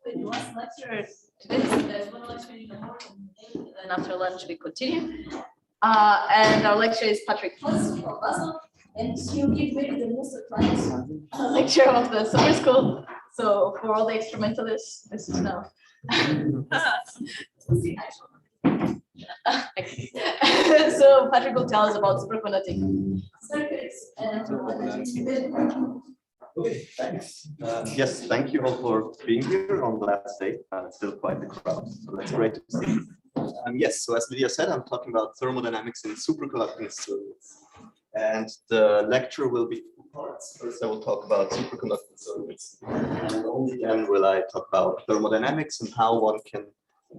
The last lecture today, there's one lecture in the morning, and after lunch we continue. And our lecturer is Patrick Fuss from Basel, and he'll give maybe the most advanced lecture of the summer school. So for all the instrumentalists, this is now. So Patrick will tell us about superconducting circuits and Okay, thanks. Yes, thank you all for being here on the last day. It's still quite the crowd, so that's great to see. Yes, so as Lydia said, I'm talking about thermodynamics in superconducting circuits. And the lecture will be two parts. First, I will talk about superconducting circuits. And only then will I talk about thermodynamics and how one can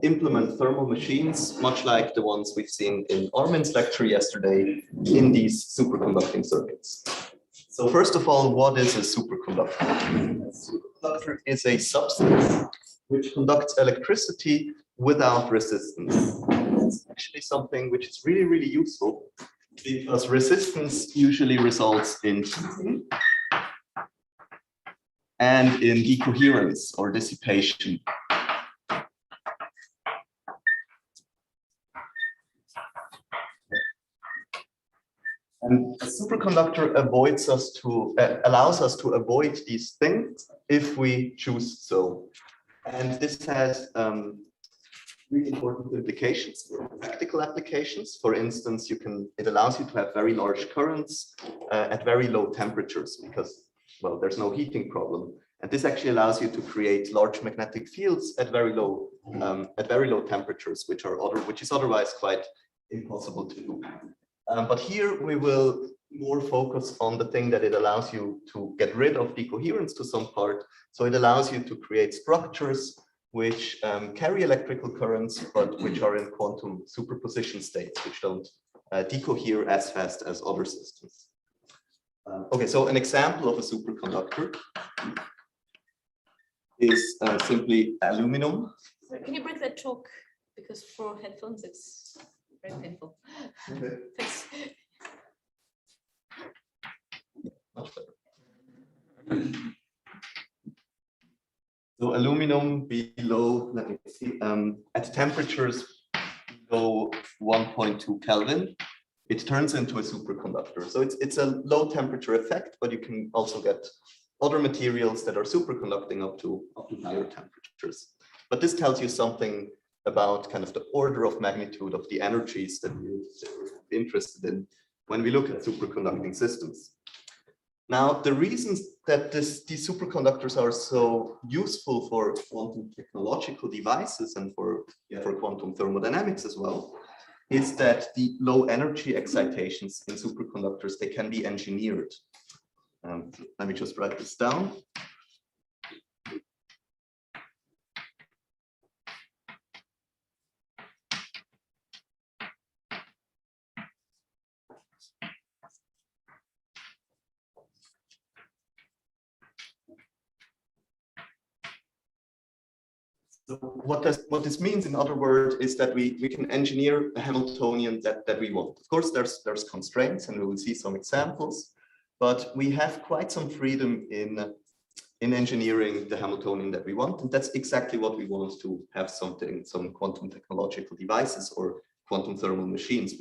implement thermal machines, much like the ones we've seen in Armin's lecture yesterday, in these superconducting circuits. So first of all, what is a superconductor? A superconductor is a substance which conducts electricity without resistance. It's actually something which is really, really useful because resistance usually results in heating and in decoherence or dissipation. And a superconductor allows us to avoid these things if we choose so. And this has really important implications for practical applications. For instance, it allows you to have very large currents at very low temperatures because, well, there's no heating problem. And this actually allows you to create large magnetic fields at very low temperatures, which is otherwise quite impossible to do. But here we will more focus on the thing that it allows you to get rid of decoherence to some part. So it allows you to create structures which carry electrical currents, but which are in quantum superposition states, which don't decohere as fast as other systems. Okay, so an example of a superconductor is simply aluminum. So can you break that chalk? Because for headphones, it's very painful. Okay. Thanks. Much better. So aluminum below, let me see, at temperatures below 1.2 Kelvin, it turns into a superconductor. So it's a low temperature effect, but you can also get other materials that are superconducting up to higher temperatures. But this tells you something about kind of the order of magnitude of the energies that we're interested in when we look at superconducting systems. Now, the reasons that these superconductors are so useful for quantum technological devices and for quantum thermodynamics as well is that the low energy excitations in superconductors, they can be engineered. Let me just write this down. So what this means, in other words, is that we can engineer a Hamiltonian that we want. Of course, there's constraints, and we will see some examples, but we have quite some freedom in engineering the Hamiltonian that we want, and that's exactly what we want to have some quantum technological devices or quantum thermal machines.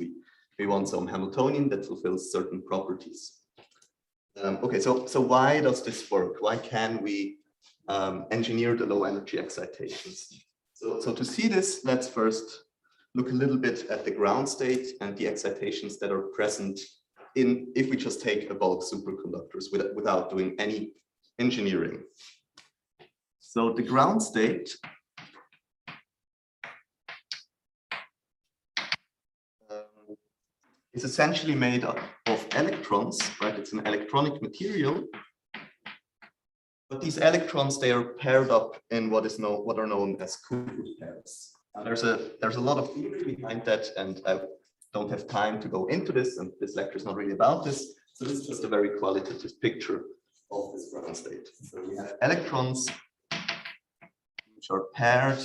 We want some Hamiltonian that fulfills certain properties. Okay, so why does this work? Why can we engineer the low energy excitations? So to see this, let's first look a little bit at the ground state and the excitations that are present if we just take a bulk superconductors without doing any engineering. So the ground state is essentially made up of electrons, right? It's an electronic material. But these electrons, they are paired up in what are known as Cooper pairs. Now, there's a lot of theory behind that, and I don't have time to go into this, and this lecture is not really about this. So this is just a very qualitative picture of this ground state. So we have electrons which are paired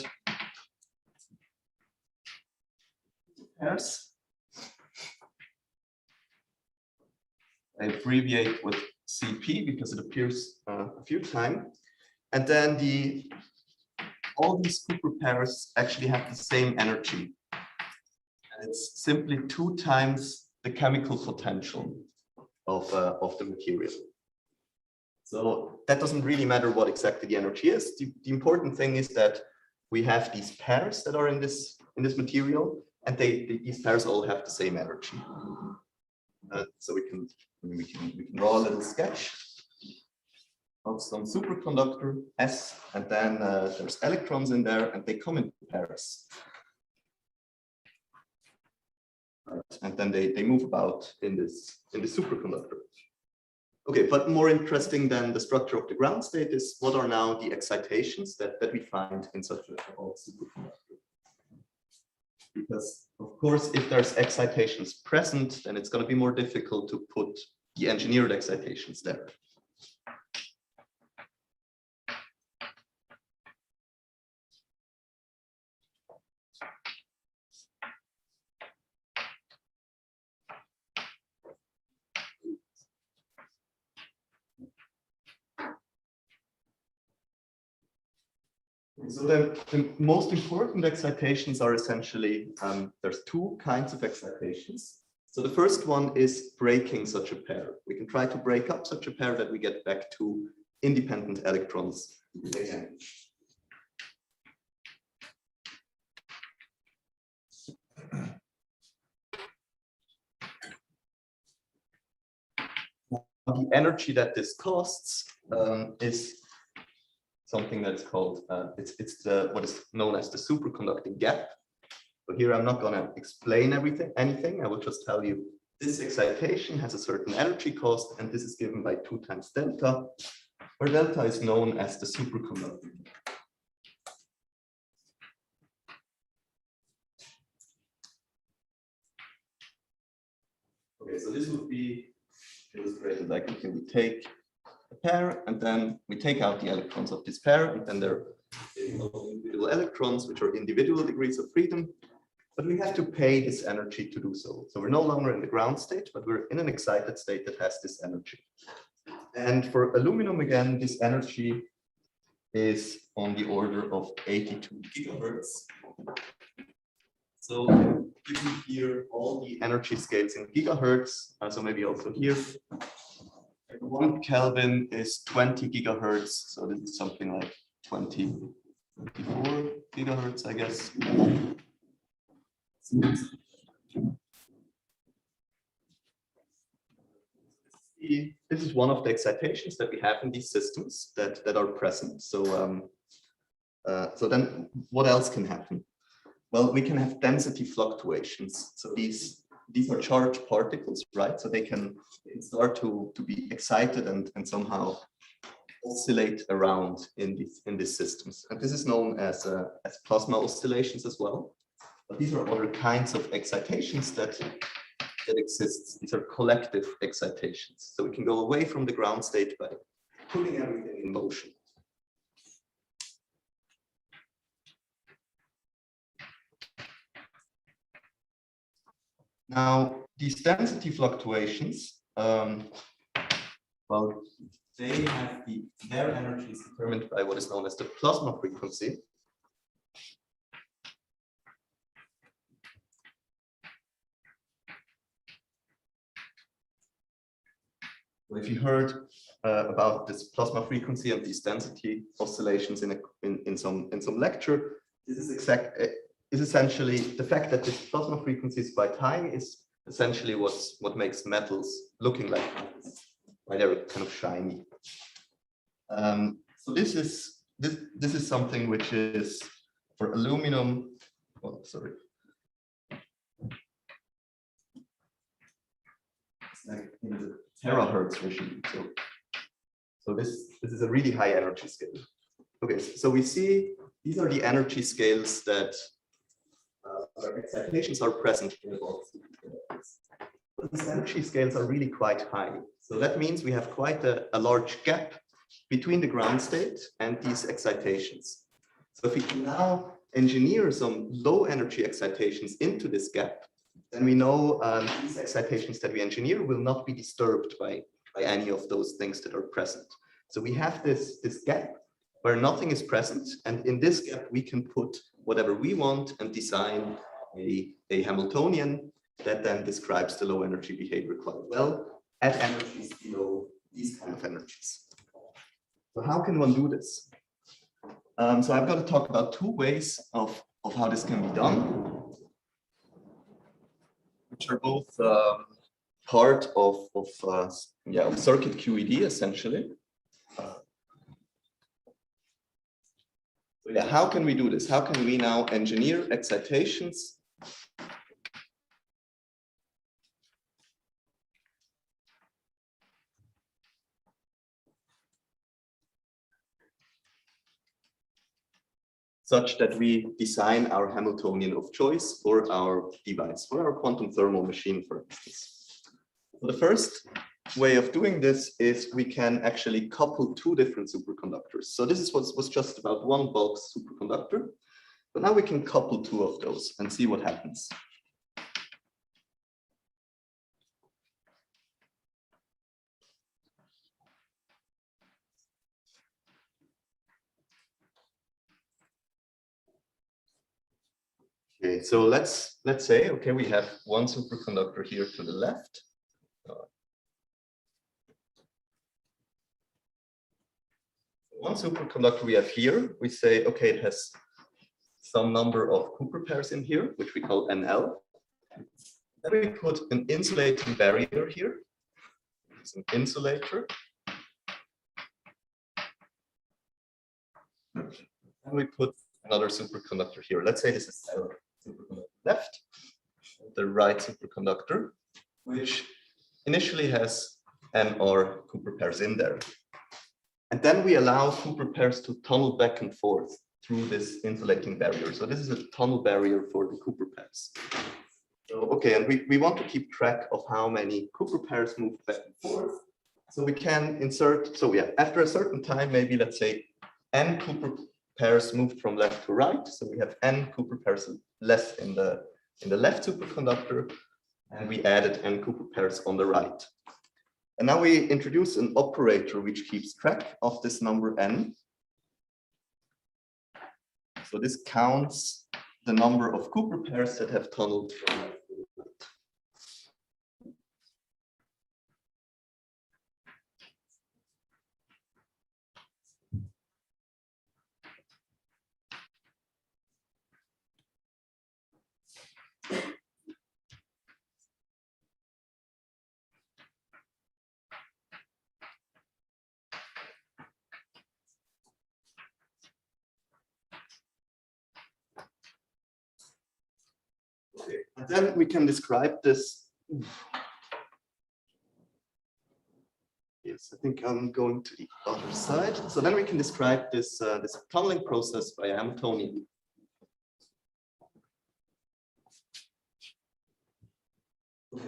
pairs. I abbreviate with CP because it appears a few times. And then all these Cooper pairs actually have the same energy. And it's simply 2 times the chemical potential of the material. So that doesn't really matter what exactly the energy is. The important thing is that we have these pairs that are in this material, and these pairs all have the same energy. So we can draw a little sketch of some superconductor S, and then there's electrons in there, and they come in pairs. Right. And then they move about in this superconductor. Okay, but more interesting than the structure of the ground state is what are now the excitations that we find in such a superconductor. Because of course, if there's excitations present, then it's going to be more difficult to put the engineered excitations there. So the most important excitations are essentially, there's 2 kinds of excitations. So the first one is breaking such a pair. We can try to break up such a pair that we get back to independent electrons again. The energy that this costs is something that is called, it's what is known as the superconducting gap. So here I'm not going to explain anything. I will just tell you this excitation has a certain energy cost, and this is given by 2 times delta, where delta is known as the superconducting gap. Okay, so this would be illustrated like we take a pair, and then we take out the electrons of this pair, and then there are individual electrons, which are individual degrees of freedom, but we have to pay this energy to do so. So we're no longer in the ground state, but we're in an excited state that has this energy. And for aluminum, again, this energy is on the order of 82 gigahertz. So given here all the energy scales in gigahertz, so maybe also here, 1 Kelvin is 20 gigahertz, so this is something like 24 gigahertz, I guess. This is one of the excitations that we have in these systems that are present. So, so then what else can happen? Well, we can have density fluctuations. So these are charged particles, right? So they can start to be excited and somehow oscillate around in these systems. And this is known as plasma oscillations as well. But these are other kinds of excitations that exist. These are collective excitations. So we can go away from the ground state by putting everything in motion. Now, these density fluctuations, well, they have their energy is determined by what is known as the plasma frequency. Well, if you heard about this plasma frequency and these density oscillations in some lecture, this is essentially the fact that this plasma frequency is quite high is essentially what makes metals looking like metals, right? They're kind of shiny. So this is something which is for aluminum. Oh, sorry. It's like in the terahertz regime. So So this is a really high energy scale. Okay, so we see these are the energy scales that where excitations are present in the box. But these energy scales are really quite high. So that means we have quite a large gap between the ground state and these excitations. So if we can now engineer some low energy excitations into this gap, then we know these excitations that we engineer will not be disturbed by any of those things that are present. So we have this gap where nothing is present, and in this gap we can put whatever we want and design a Hamiltonian that then describes the low energy behavior quite well at energies below these kind of energies. So how can one do this? So I'm going to talk about two ways of how this can be done, which are both part of circuit QED essentially. So yeah, how can we do this? How can we now engineer excitations such that we design our Hamiltonian of choice for our device, for our quantum thermal machine, for instance? So the first way of doing this is we can actually couple two different superconductors. So this is what was just about one bulk superconductor, but now we can couple two of those and see what happens. Okay, so let's say, okay, we have one superconductor here to the left. One superconductor we have here, we say, okay, it has some number of Cooper pairs in here, which we call NL. Then we put an insulating barrier here. It's an insulator. And we put another superconductor here. Let's say this is our superconductor left, the right superconductor, which initially has NR Cooper pairs in there. And then we allow Cooper pairs to tunnel back and forth through this insulating barrier. So this is a tunnel barrier for the Cooper pairs. So, okay, and we want to keep track of how many Cooper pairs move back and forth. So we can insert, so yeah, after a certain time, maybe let's say n Cooper pairs moved from left to right. So we have n Cooper pairs less in the left superconductor, and we added n Cooper pairs on the right. And now we introduce an operator which keeps track of this number n. So this counts the number of Cooper pairs that have tunneled from left to right. Okay. And then we can describe this. Yes, I think I'm going to the other side. So then we can describe this this tunneling process by a Hamiltonian.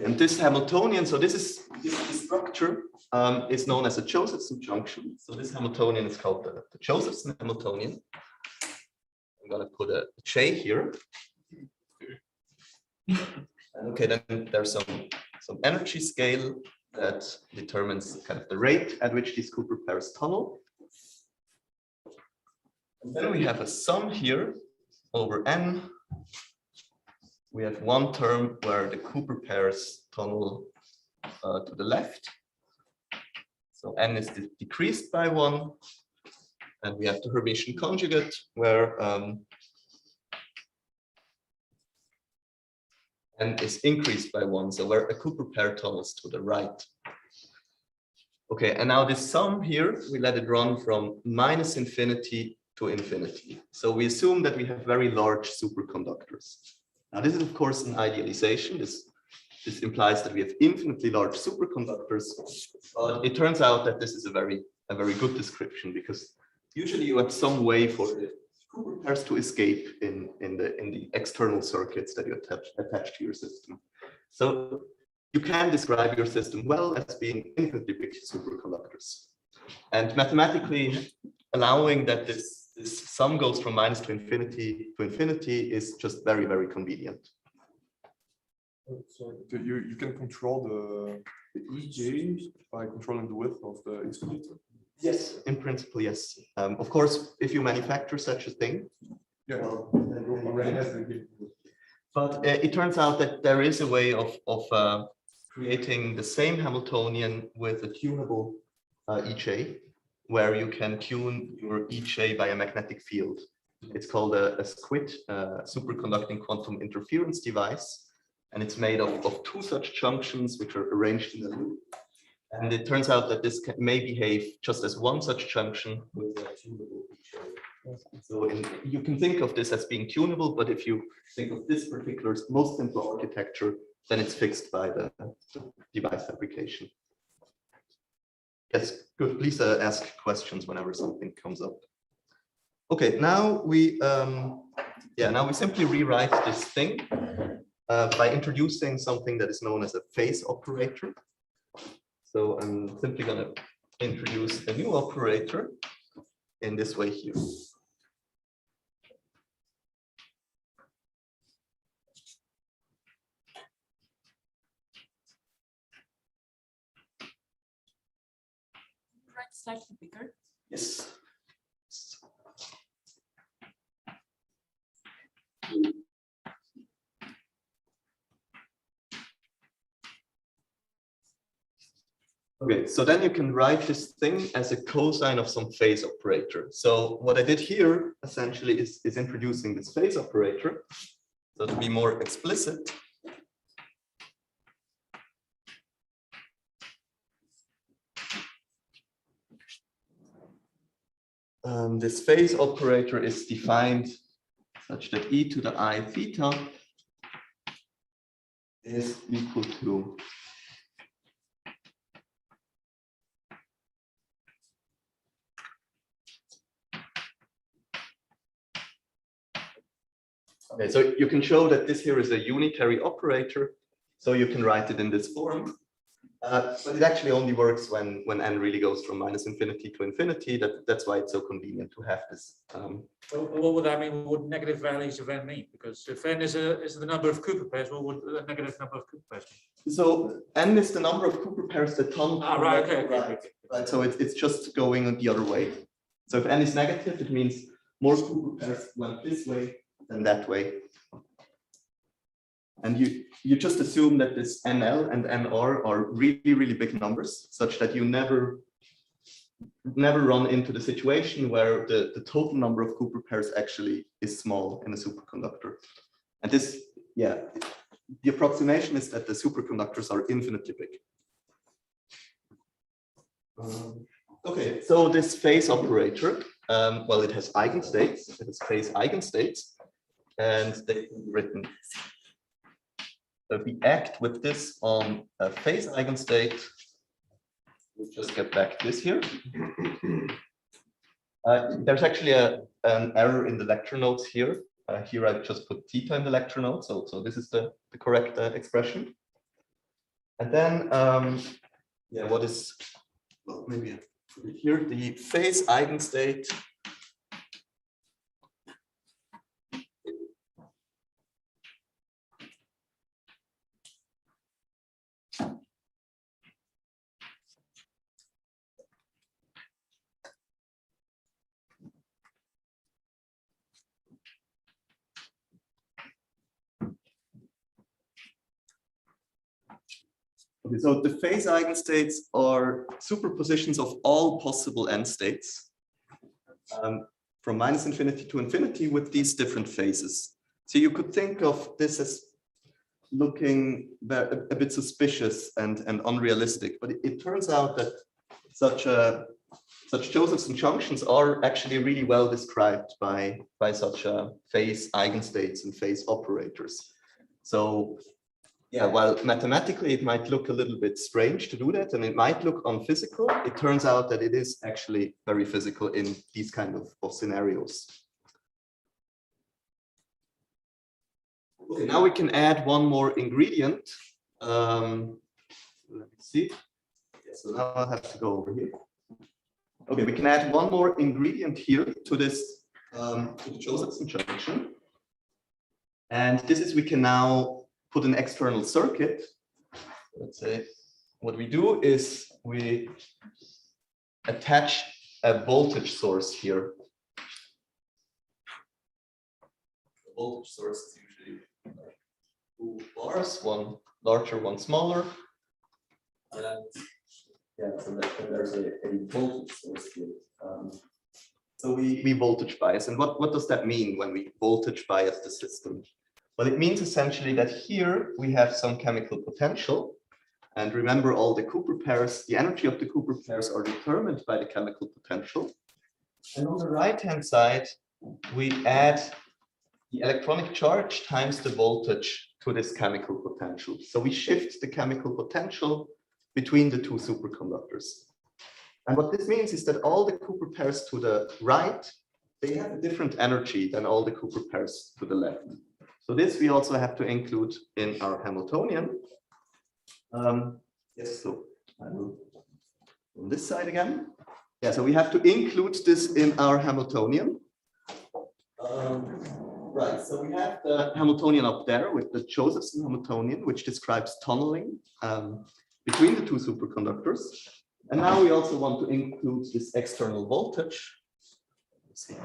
And this Hamiltonian, so this structure is known as a Josephson junction. So this Hamiltonian is called the Josephson Hamiltonian. I'm going to put a J here. Okay, then there's some energy scale that determines kind of the rate at which these Cooper pairs tunnel. And then we have a sum here over n. We have one term where the Cooper pairs tunnel to the left. So n is decreased by 1. And we have the Hermitian conjugate where n is increased by 1, so where a Cooper pair tunnels to the right. Okay, and now this sum here, we let it run from -infinity to infinity. So we assume that we have very large superconductors. Now this is of course an idealization. This implies that we have infinitely large superconductors, but it turns out that this is a a very good description, because usually you have some way for the Cooper pairs to escape in the external circuits that you attach to your system. So you can describe your system well as being infinitely big superconductors. And mathematically, allowing that this sum goes from minus to infinity is just very, very convenient. So you can control the EJ by controlling the width of the insulator? Yes, in principle, yes. Of course, if you manufacture such a thing. Yeah. Well, Already has the but it turns out that there is a way of creating the same Hamiltonian with a tunable EJ, where you can tune your EJ by a magnetic field. It's called a SQUID, superconducting quantum interference device. And it's made of two such junctions which are arranged in a loop. And it turns out that this may behave just as one such junction with a tunable EJ. So you can think of this as being tunable, but if you think of this particular most simple architecture, then it's fixed by the device fabrication. Yes, good. Please ask questions whenever something comes up. Okay, now we simply rewrite this thing by introducing something that is known as a phase operator. So I'm simply going to introduce a new operator in this way here. Right, slightly bigger. Yes. Okay, so then you can write this thing as a cosine of some phase operator. So what I did here essentially is introducing this phase operator. So to be more explicit, this phase operator is defined such that e to the I theta is equal to okay, so you can show that this here is a unitary operator, so you can write it in this form. But it actually only works when n really goes from minus infinity to infinity. That's why it's so convenient to have this. Well, what would that mean? What would negative values of n mean? Because if n is the number of Cooper pairs, what would the negative number of Cooper pairs mean? So n is the number of Cooper pairs that come. Right, okay. Right, so it's just going the other way. So if n is negative, it means more Cooper pairs went this way than that way. And you just assume that this NL and NR are really, really big numbers, such that you never run into the situation where the total number of Cooper pairs actually is small in a superconductor. And this, yeah, the approximation is that the superconductors are infinitely big. Okay, so this phase operator, well, it has eigenstates, it has phase eigenstates, and they can be written. If we act with this on a phase eigenstate, we'll just get back this here. There's actually an error in the lecture notes here. Here I just put theta in the lecture notes, so this is the correct expression. And then, yeah, what is, well, maybe I put it here, the phase eigenstate. Okay, so the phase eigenstates are superpositions of all possible n states from minus infinity to infinity with these different phases. So you could think of this as looking a bit suspicious and unrealistic, but it turns out that such Josephson junctions are actually really well described by such phase eigenstates and phase operators. So Yeah, while mathematically it might look a little bit strange to do that, and it might look unphysical, it turns out that it is actually very physical in these kind of scenarios. Okay, now we can add one more ingredient. Let me see. Yeah, so now I'll have to go over here. Okay, we can add one more ingredient here to this to the Josephson junction. And this is, we can now put an external circuit. Let's say what we do is we attach a voltage source here. The voltage source is usually two bars, one larger, one smaller. And yeah, so there's a voltage source here. So we voltage bias. And what does that mean when we voltage bias the system? Well, it means essentially that here we have some chemical potential. And remember, all the Cooper pairs, the energy of the Cooper pairs are determined by the chemical potential. And on the right-hand side, we add the electronic charge times the voltage to this chemical potential. So we shift the chemical potential between the two superconductors. And what this means is that all the Cooper pairs to the right, they have a different energy than all the Cooper pairs to the left. So this we also have to include in our Hamiltonian. Yes, so I will on this side again. Yeah, so we have to include this in our Hamiltonian. Right, so we have the Hamiltonian up there with the Josephson Hamiltonian, which describes tunneling between the two superconductors. And now we also want to include this external voltage. Let's see.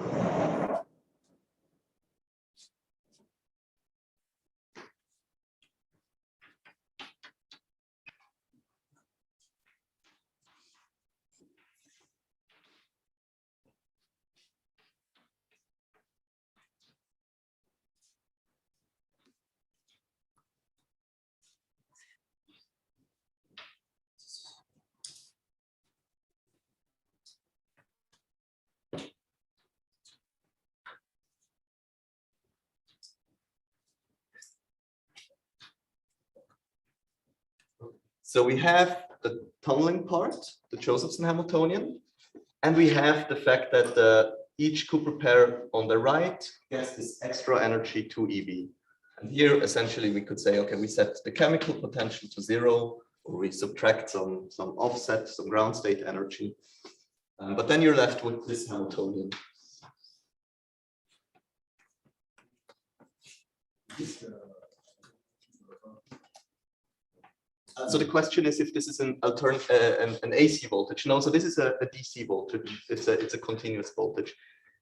So we have the tunneling part, the Josephson Hamiltonian, and we have the fact that each Cooper pair on the right gets this extra energy 2 eV. And here, essentially, we could say, okay, we set the chemical potential to 0, or we subtract some offset, some ground state energy. But then you're left with this Hamiltonian. So the question is if this is an AC voltage. No, so this is a DC voltage. It's a continuous voltage.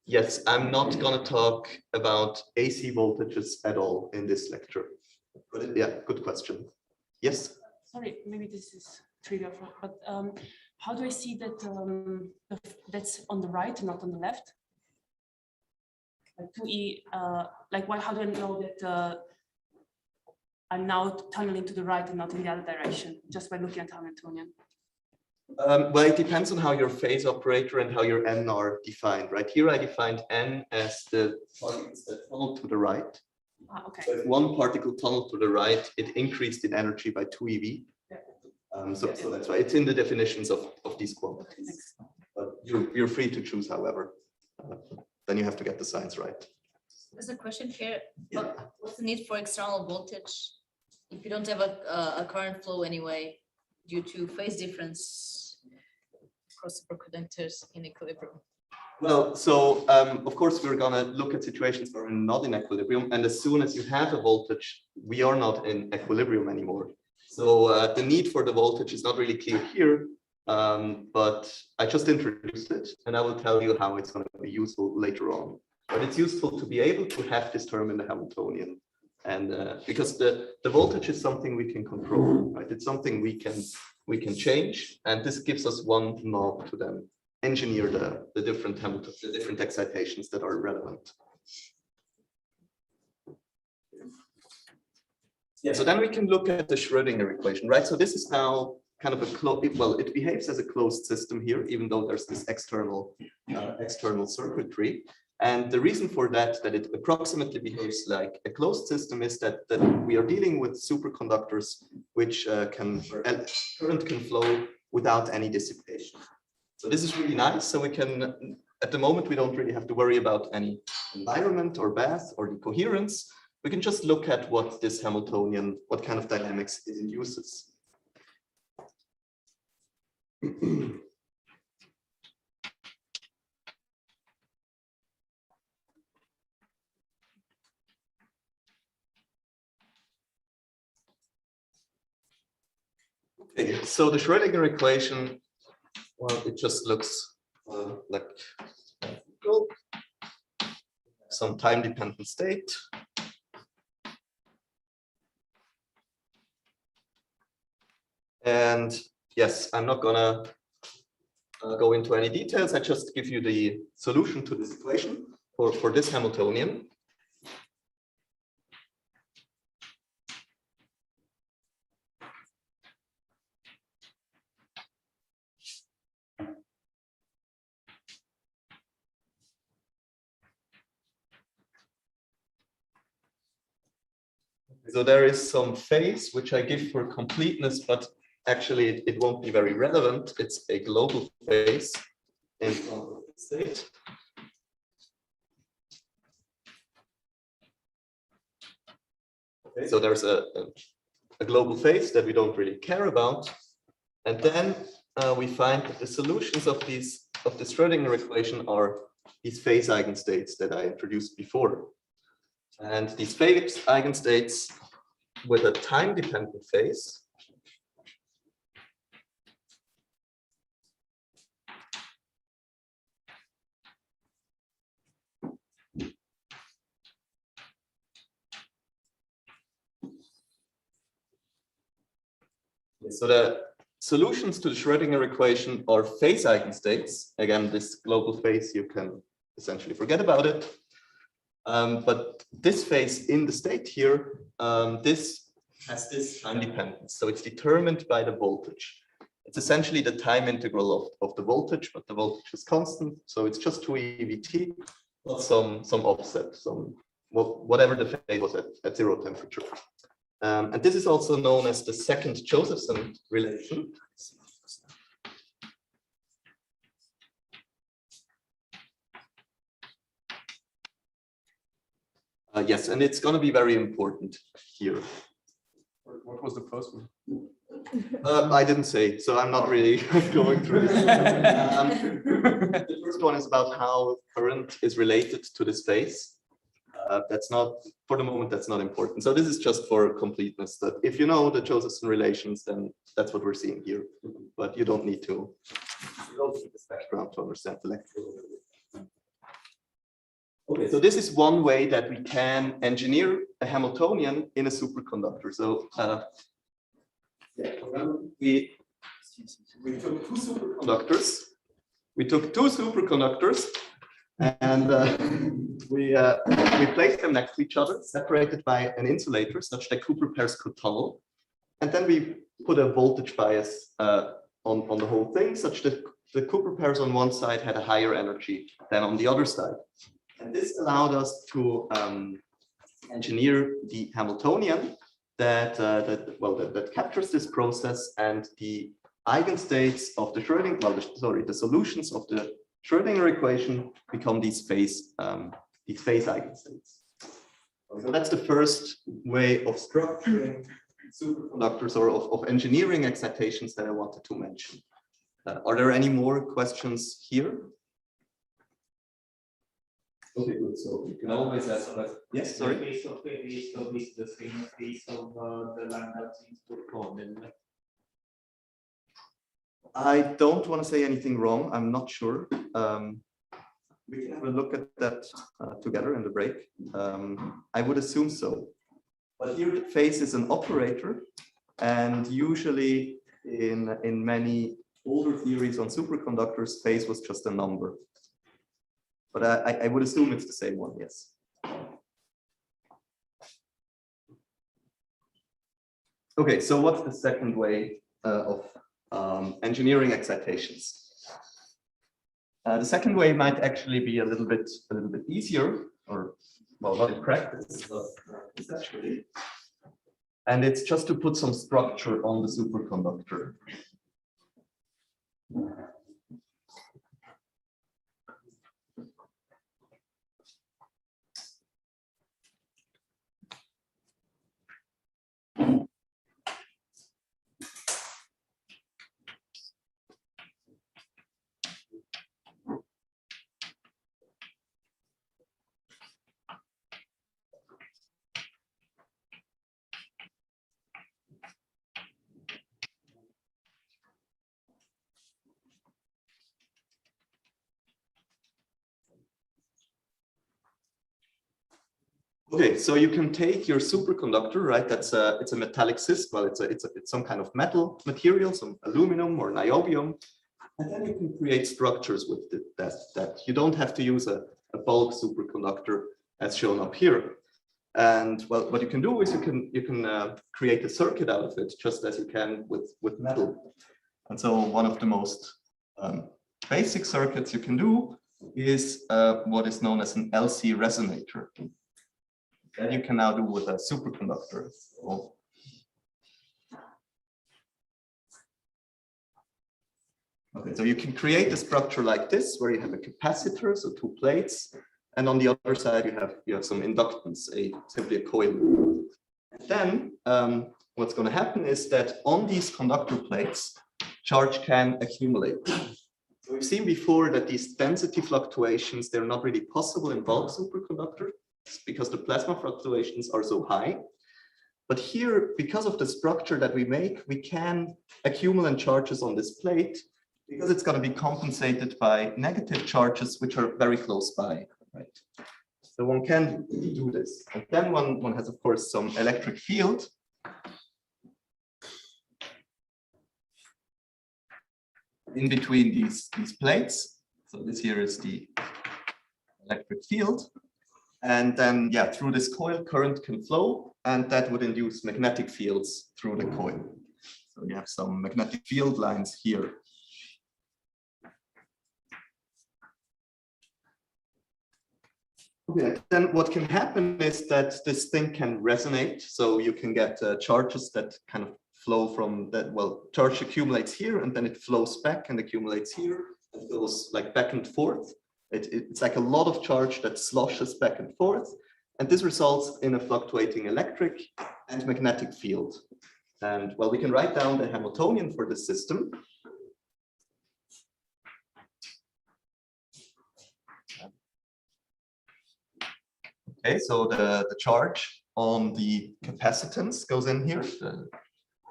Yes, I'm not going to talk about AC voltages at all in this lecture. But yeah, good question. Yes. Sorry, maybe this is trivial, but how do I see that that's on the right and not on the left? Like 2E, like why? How do I know that? I'm now tunneling to the right and not in the other direction, just by looking at Hamiltonian. Well, it depends on how your phase operator and how your N are defined, right? Here I defined N as the particles that tunnel to the right. Ah, okay. So if one particle tunneled to the right, it increased in energy by 2 eV. Yeah. So that's why it's in the definitions of these quantities. But you're free to choose, however. Then you have to get the signs right. There's a question here. What's the need for external voltage if you don't have a current flow anyway due to phase difference across superconductors in equilibrium? Well, so of course, we're going to look at situations where we're not in equilibrium. And as soon as you have a voltage, we are not in equilibrium anymore. So the need for the voltage is not really clear here, but I just introduced it and I will tell you how it's going to be useful later on. But it's useful to be able to have this term in the Hamiltonian. And because the voltage is something we can control, right? It's something we can change. And this gives us one knob to then engineer the different excitations that are relevant. Yeah, so then we can look at the Schrodinger equation, right? So this is now kind of it behaves as a closed system here, even though there's this external circuitry. And the reason for that it approximately behaves like a closed system, is that we are dealing with superconductors which current can flow without any dissipation. So this is really nice. So we can, at the moment, we don't really have to worry about any environment or bath or the coherence. We can just look at what this Hamiltonian, what kind of dynamics it induces. Okay, so the Schrodinger equation, well, it just looks like some time-dependent state. And yes, I'm not gonna go into any details. I just give you the solution to this equation for this Hamiltonian. So there is some phase which I give for completeness, but actually it won't be very relevant. It's a global phase in the state. Okay, so there's a global phase that we don't really care about. And then we find that the solutions of the Schrodinger equation are these phase eigenstates that I introduced before. And these phase eigenstates with a time-dependent phase so the solutions to the Schrodinger equation are phase eigenstates. Again, this global phase, you can essentially forget about it. But this phase in the state here, this has this time dependence. So it's determined by the voltage. It's essentially the time integral of the voltage, but the voltage is constant. So it's just 2eVt plus some offset, whatever the phase was at zero temperature. And this is also known as the second Josephson relation. Yes, and it's going to be very important here. What was the first one? I didn't say, so I'm not really going through this. The first one is about how current is related to the space. That's not, for the moment, that's not important. So this is just for completeness, that if you know the Josephson relations, then that's what we're seeing here. But you don't need this background to understand the lecture. Okay, so this is one way that we can engineer a Hamiltonian in a superconductor. So we took two superconductors. And we placed them next to each other, separated by an insulator, such that Cooper pairs could tunnel. And then we put a voltage bias on the whole thing, such that the Cooper pairs on one side had a higher energy than on the other side. And this allowed us to engineer the Hamiltonian that captures this process, and the eigenstates of the Schrodinger, the solutions of the Schrodinger equation become these phase eigenstates. So that's the first way of structuring superconductors, or of engineering excitations, that I wanted to mention. Are there any more questions here? Okay, good. So you can always ask questions. Yes, sorry. The case of the same case of the lambda code. I don't want to say anything wrong. I'm not sure. We can have a look at that together in the break. I would assume so. But here the phase is an operator, and usually in many older theories on superconductors, phase was just a number. But I would assume it's the same one, yes. Okay, so what's the second way of engineering excitations? The second way might actually be a little bit easier, or well, not in practice, but conceptually. And it's just to put some structure on the superconductor. Okay, so you can take your superconductor, right? It's a metallic system. Well, it's some kind of metal material, some aluminum or niobium, and then you can create structures with it that you don't have to use a bulk superconductor as shown up here. And well, what you can do is you can create a circuit out of it, just as you can with metal. And so one of the most basic circuits you can do is what is known as an LC resonator. That you can now do with a superconductor. Okay, so you can create a structure like this, where you have a capacitor, so two plates, and on the other side you have some inductance, simply a coil. And then what's going to happen is that on these conductor plates, charge can accumulate. So we've seen before that these density fluctuations, they're not really possible in bulk superconductor, because the plasma fluctuations are so high. But here, because of the structure that we make, we can accumulate charges on this plate, because it's going to be compensated by negative charges, which are very close by, right? So one can do this. And then one has, of course, some electric field. In between these plates. So this here is the electric field. And then, yeah, through this coil, current can flow, and that would induce magnetic fields through the coil. So you have some magnetic field lines here. Okay, then what can happen is that this thing can resonate. So you can get charges that kind of flow from that. Well, charge accumulates here, and then it flows back and accumulates here. It goes like back and forth. It's like a lot of charge that sloshes back and forth, and this results in a fluctuating electric and magnetic field. And well, we can write down the Hamiltonian for this system. Okay, so the charge on the capacitance goes in here, the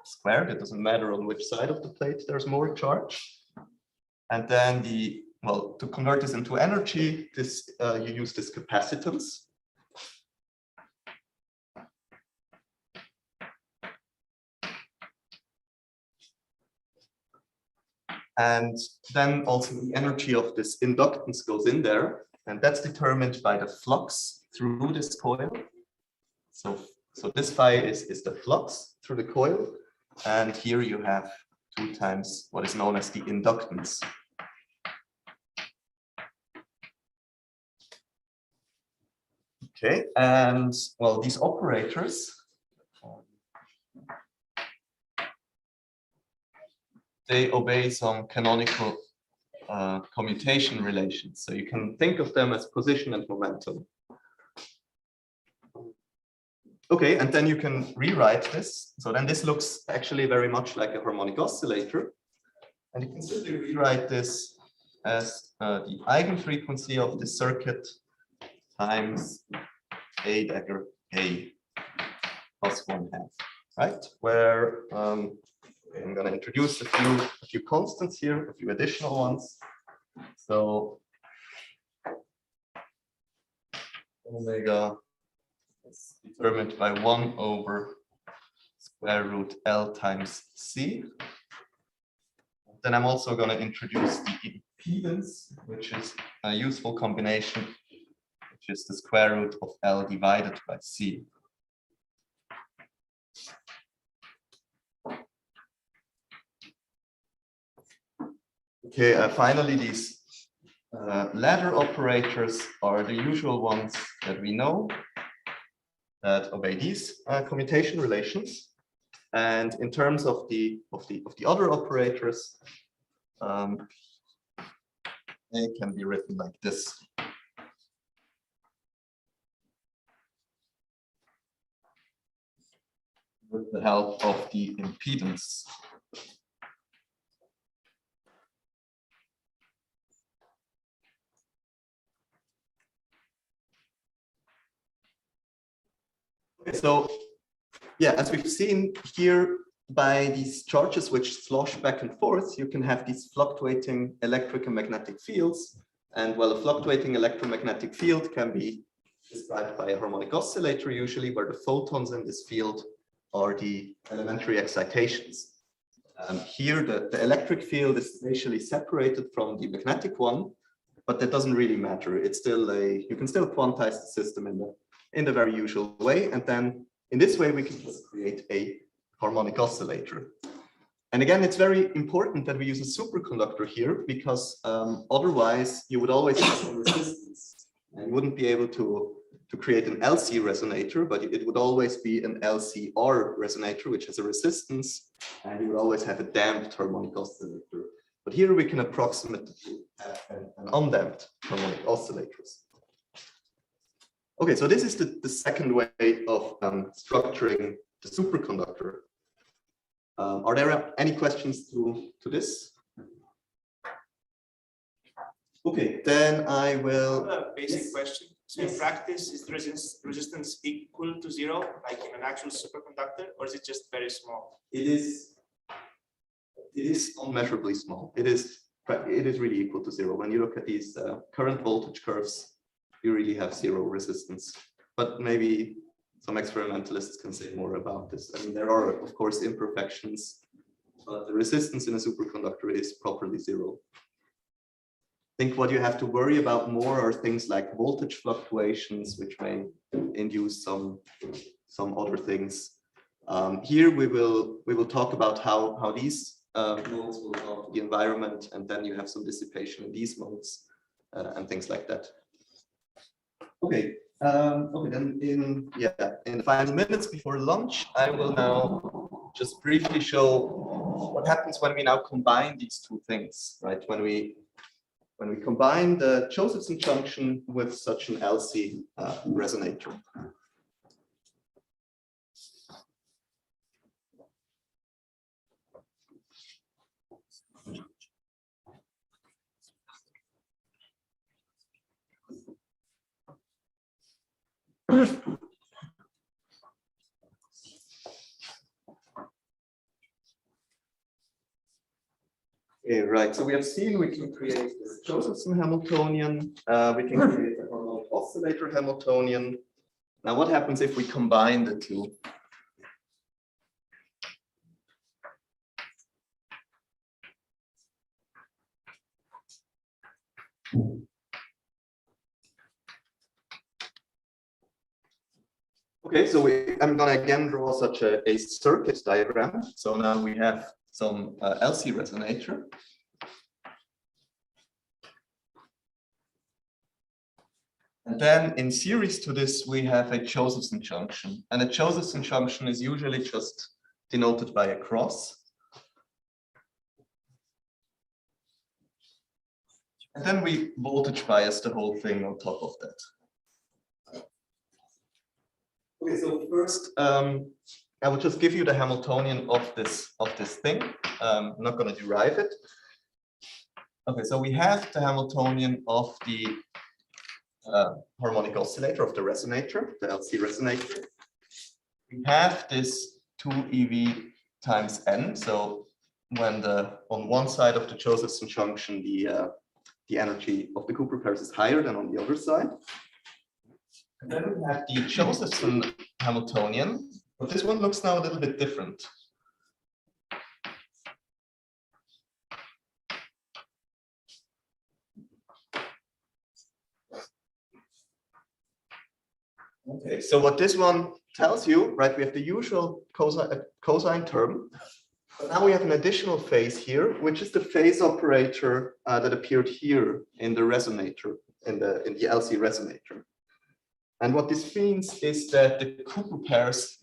squared. It doesn't matter on which side of the plate there's more charge. And then well, to convert this into energy, you use this capacitance. And then also the energy of this inductance goes in there, and that's determined by the flux through this coil. So this phi is the flux through the coil, and here you have 2 times what is known as the inductance. Okay, and well, these operators, they obey some canonical commutation relations. So you can think of them as position and momentum. Okay, and then you can rewrite this. So then this looks actually very much like a harmonic oscillator. And you can simply rewrite this as the eigenfrequency of the circuit times A dagger A plus 1/2, right? Where I'm going to introduce a few constants here, a few additional ones. So omega is determined by 1 over square root L times C. Then I'm also going to introduce the impedance, which is a useful combination, which is the square root of L divided by C. Okay, finally, these ladder operators are the usual ones that we know that obey these commutation relations. And in terms of the other operators, they can be written like this. With the help of the impedance. Okay, so yeah, as we've seen here, by these charges which slosh back and forth, you can have these fluctuating electric and magnetic fields. And well, a fluctuating electromagnetic field can be described by a harmonic oscillator, usually, where the photons in this field are the elementary excitations. Here, the electric field is spatially separated from the magnetic one, but that doesn't really matter. It's still you can still quantize the system in the very usual way. And then in this way, we can just create a harmonic oscillator. And again, it's very important that we use a superconductor here, because otherwise you would always have some resistance. And you wouldn't be able to create an LC resonator, but it would always be an LCR resonator, which has a resistance, and you would always have a damped harmonic oscillator. But here we can approximately have an undamped harmonic oscillators. Okay, so this is the second way of structuring the superconductor. Are there any questions to this? Okay, then I will. A basic question. So in practice, is the resistance equal to 0, like in an actual superconductor, or is it just very small? It is unmeasurably small. It is really equal to 0. When you look at these current voltage curves, you really have 0 resistance. But maybe some experimentalists can say more about this. I mean, there are, of course, imperfections, but the resistance in a superconductor is properly 0. I think what you have to worry about more are things like voltage fluctuations, which may induce some other things. Here we will talk about how these modes will go to the environment, and then you have some dissipation in these modes and things like that. Okay. Okay, then in the final minutes before lunch, I will now just briefly show what happens when we now combine these two things, right? When we combine the Josephson junction with such an LC resonator. Okay, right. So we have seen we can create this Josephson Hamiltonian. We can create a harmonic oscillator Hamiltonian. Now, what happens if we combine the two? Okay, so I'm going to again draw such a circuit diagram. So now we have some LC resonator. And then in series to this, we have a Josephson junction. And a Josephson junction is usually just denoted by a cross. And then we voltage bias the whole thing on top of that. Okay, so first, I will just give you the Hamiltonian of this thing. I'm not going to derive it. Okay, so we have the Hamiltonian of the harmonic oscillator, of the resonator, the LC resonator. We have this 2 EV times N. So when on one side of the Josephson junction, the energy of the Cooper pairs is higher than on the other side. And then we have the Josephson Hamiltonian, but this one looks now a little bit different. Okay, so what this one tells you, right, we have the usual cosine term But now we have an additional phase here, which is the phase operator that appeared here in the resonator, in the LC resonator. And what this means is that the Cooper pairs,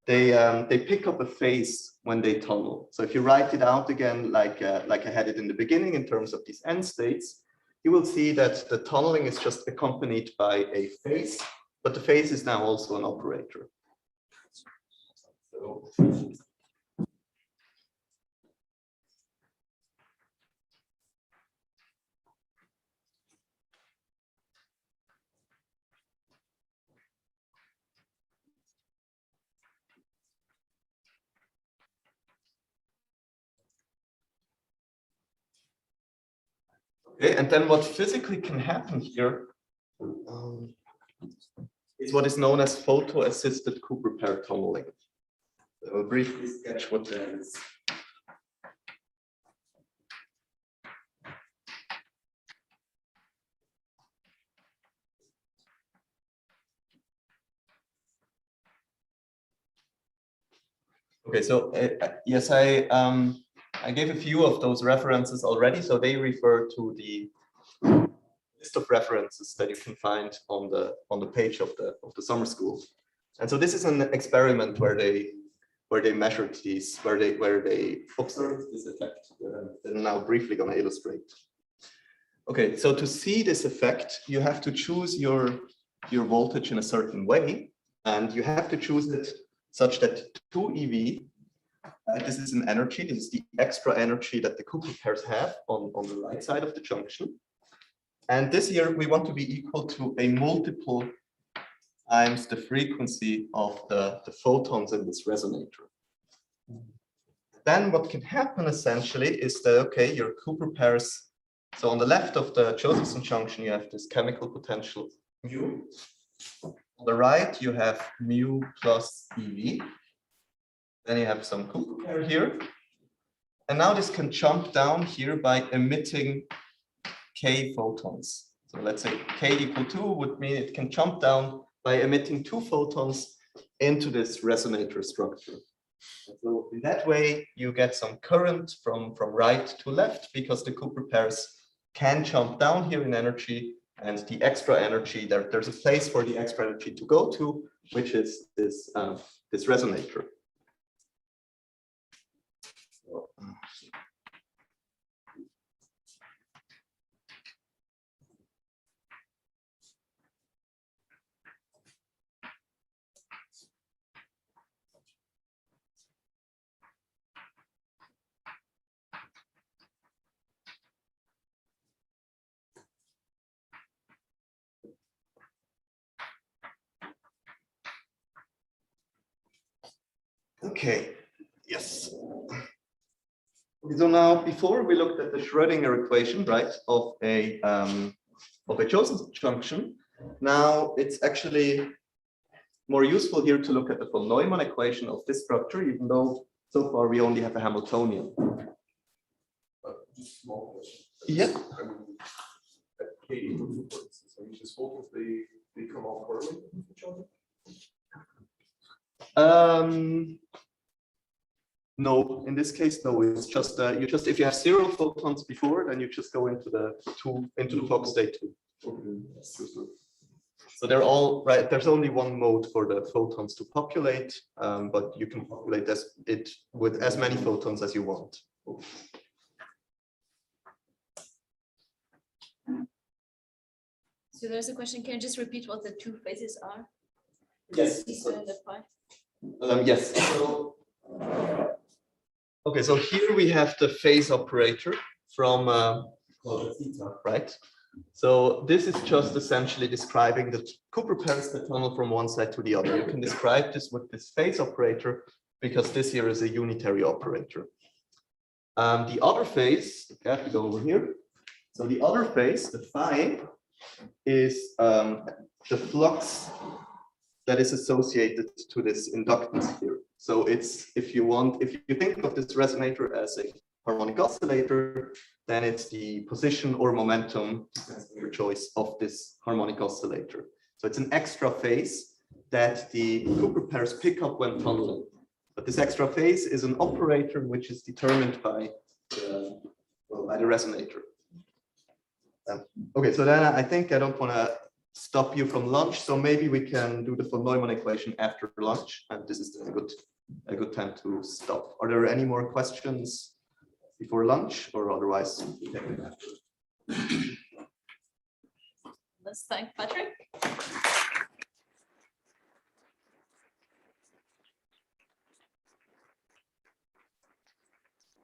they pick up a phase when they tunnel. So if you write it out again, like I had it in the beginning in terms of these end states, you will see that the tunneling is just accompanied by a phase, but the phase is now also an operator. So, okay, and then what physically can happen here is what is known as photo-assisted Cooper pair tunneling. So I'll briefly sketch what that is. Okay, so yes, I gave a few of those references already, so they refer to the list of references that you can find on the page of the summer school. And so this is an experiment where they measured these, where they observed this effect that I'm now briefly going to illustrate. Okay, so to see this effect, you have to choose your voltage in a certain way, and you have to choose it such that 2 eV, this is an energy, this is the extra energy that the Cooper pairs have on the right side of the junction. And this here, we want to be equal to a multiple times the frequency of the photons in this resonator. Then what can happen essentially is that, okay, your Cooper pairs, so on the left of the Josephson junction, you have this chemical potential mu. On the right, you have mu plus EV. Then you have some Cooper pair here. And now this can jump down here by emitting K photons. So let's say K equal 2 would mean it can jump down by emitting 2 photons into this resonator structure. So in that way, you get some current from right to left because the Cooper pairs can jump down here in energy, and the extra energy, there's a place for the extra energy to go to, which is this resonator. Okay, yes. So now, before we looked at the Schrodinger equation, right, of a Josephson junction. Now it's actually more useful here to look at the von Neumann equation of this structure, even though so far we only have a Hamiltonian. Just small question. Yeah. I mean, at K equal 2, for instance, I mean, these photons, they come out correlated with each other? No, in this case, no. It's just if you have 0 photons before, then you just go into the Fock state 2. Okay. So they're all right. There's only one mode for the photons to populate, but you can populate it with as many photons as you want. So there's a question, can you just repeat what the 2 phases are? Yes. These are the 5. Yes. So, okay, so here we have the phase operator from theta, right? So this is just essentially describing the Cooper pairs that tunnel from one side to the other. You can describe this with this phase operator because this here is a unitary operator. The other phase, I have to go over here. So the other phase, the phi, is the flux that is associated to this inductance here. So it's, if you think of this resonator as a harmonic oscillator, then it's the position or momentum, your choice, of this harmonic oscillator. So it's an extra phase that the Cooper pairs pick up when tunneling. But this extra phase is an operator which is determined by the resonator. Okay, so then I think I don't want to stop you from lunch, so maybe we can do the von Neumann equation after lunch, and this is a good time to stop. Are there any more questions before lunch, or otherwise we take it after? Let's thank Patrick.